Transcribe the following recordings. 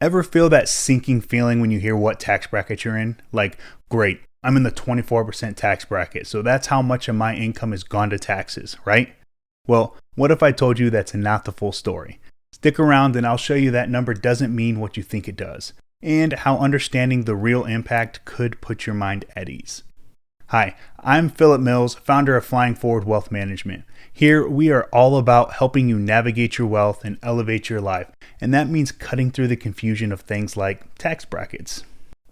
Ever feel that sinking feeling when you hear what tax bracket you're in? Like, great, I'm in the 24% tax bracket, so that's how much of my income has gone to taxes, right? Well, what if I told you that's not the full story? Stick around and I'll show you that number doesn't mean what you think it does, and how understanding the real impact could put your mind at ease. Hi, I'm Philip Mills, founder of Flying Forward Wealth Management. Here, we are all about helping you navigate your wealth and elevate your life, and that means cutting through the confusion of things like tax brackets.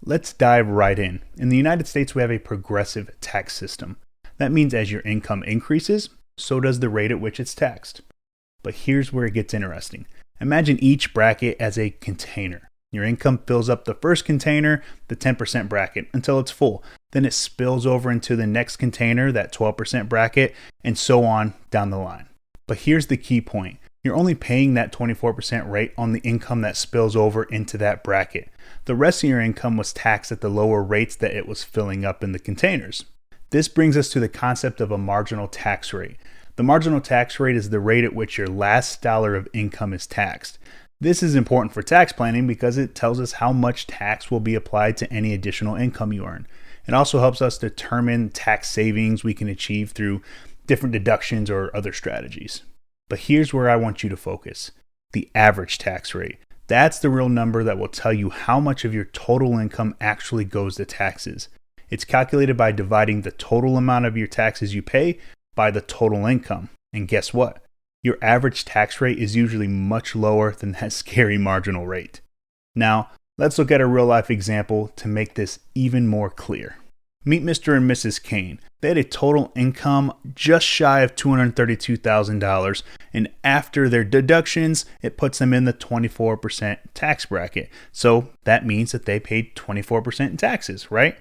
Let's dive right in. In the United States, we have a progressive tax system. That means as your income increases, so does the rate at which it's taxed. But here's where it gets interesting. Imagine each bracket as a container. Your income fills up the first container, the 10% bracket, until it's full. Then it spills over into the next container, that 12% bracket, and so on down the line. But here's the key point. You're only paying that 24% rate on the income that spills over into that bracket. The rest of your income was taxed at the lower rates that it was filling up in the containers. This brings us to the concept of a marginal tax rate. The marginal tax rate is the rate at which your last dollar of income is taxed. This is important for tax planning because it tells us how much tax will be applied to any additional income you earn. It also helps us determine tax savings we can achieve through different deductions or other strategies. But here's where I want you to focus: the average tax rate. That's the real number that will tell you how much of your total income actually goes to taxes. It's calculated by dividing the total amount of your taxes you pay by the total income. And guess what? Your average tax rate is usually much lower than that scary marginal rate. Now, let's look at a real life example to make this even more clear. Meet Mr. and Mrs. Kane. They had a total income just shy of $232,000, and after their deductions, it puts them in the 24% tax bracket. So that means that they paid 24% in taxes, right?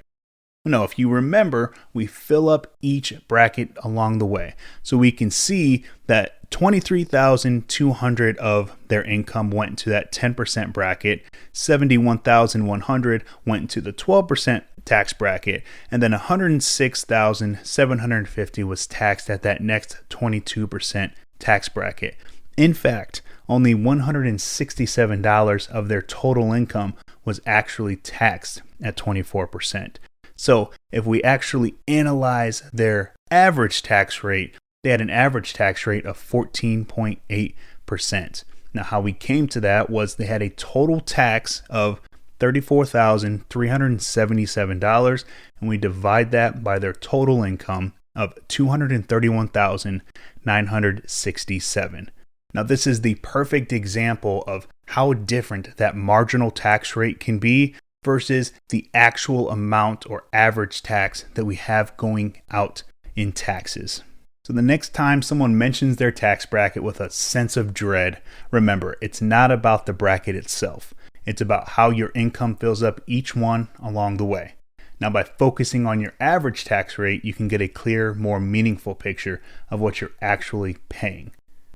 No, if you remember, we fill up each bracket along the way. So we can see that $23,200 of their income went into that 10% bracket, $71,100 went into the 12% tax bracket, and then $106,750 was taxed at that next 22% tax bracket. In fact, only $167 of their total income was actually taxed at 24%. So if we actually analyze their average tax rate, they had an average tax rate of 14.8%. Now, how we came to that was they had a total tax of $34,377, and we divide that by their total income of $231,967. Now, this is the perfect example of how different that marginal tax rate can be versus the actual amount or average tax that we have going out in taxes. So the next time someone mentions their tax bracket with a sense of dread, remember, it's not about the bracket itself. It's about how your income fills up each one along the way. Now, by focusing on your average tax rate, you can get a clear, more meaningful picture of what you're actually paying.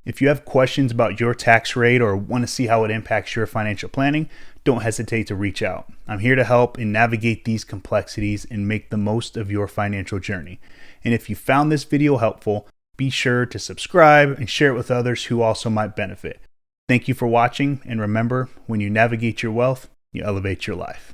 If you have questions about your tax rate or want to see how it impacts your financial planning, don't hesitate to reach out. I'm here to help and navigate these complexities and make the most of your financial journey. And if you found this video helpful, be sure to subscribe and share it with others who also might benefit. Thank you for watching, and remember, when you navigate your wealth, you elevate your life.